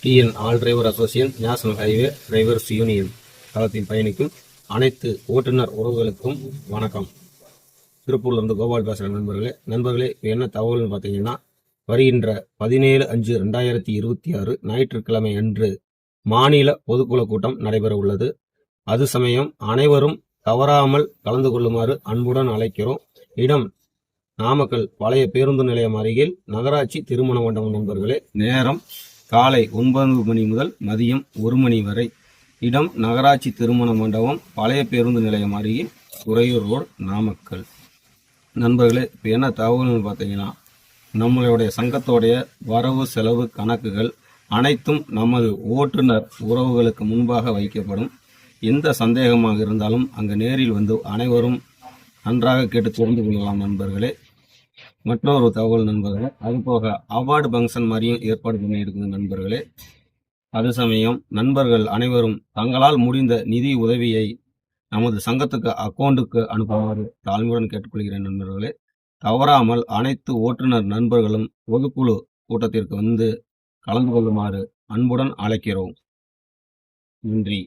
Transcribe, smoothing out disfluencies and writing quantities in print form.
TN all driver association national highway drivers union தளத்தில் பயணிக்கும் அனைத்து ஓட்டுநர் உறவுகளுக்கும் வணக்கம். திருப்பூர்லேருந்து கோபால் பேசுகிற நண்பர்களே இப்போ என்ன தகவல்னு பார்த்தீங்கன்னா, வருகின்ற 17/5/2026 ஞாயிற்றுக்கிழமை அன்று மாநில பொதுக்குழு கூட்டம் நடைபெற உள்ளது. அது சமயம் அனைவரும் தவறாமல் கலந்து கொள்ளுமாறு அன்புடன் அழைக்கிறோம். இடம் நாமக்கல் பழைய பேருந்து நிலையம் அருகில் நகராட்சி திருமண மண்டபம். நண்பர்களே, நேரம் காலை 9 மணி முதல் மதியம் 1 மணி வரை. இடம் நகராட்சி திருமண மண்டபம், பழைய பேருந்து நிலையம் அருகில், துறையூர் ரோடு, நாமக்கல். நண்பர்களே, இப்போ என்ன தகவல்னு பார்த்தீங்கன்னா, நம்மளுடைய சங்கத்தோடைய வரவு செலவு கணக்குகள் அனைத்தும் நமது ஓட்டுநர் உறவுகளுக்கு முன்பாக வைக்கப்படும். எந்த சந்தேகமாக இருந்தாலும் அங்கு நேரில் வந்து அனைவரும் நன்றாக கேட்டு தெரிந்து கொள்ளலாம். நண்பர்களே, மற்றொரு தகவல் நண்பர்களே, அதுபோக அவார்டு ஃபங்க்ஷன் மாதிரியும் ஏற்பாடு பண்ணி இருக்குது நண்பர்களே. அது சமயம் நண்பர்கள் அனைவரும் தங்களால் முடிந்த நிதி உதவியை நமது சங்கத்துக்கு அக்கௌண்ட்டுக்கு அனுப்புமாறு தாழ்மையுடன் கேட்டுக்கொள்கிறேன். நண்பர்களே, தவறாமல் அனைத்து ஓட்டுநர் நண்பர்களும் பொதுக்குழு கூட்டத்திற்கு வந்து கலந்து கொள்ளுமாறு அன்புடன் அழைக்கிறோம். நன்றி.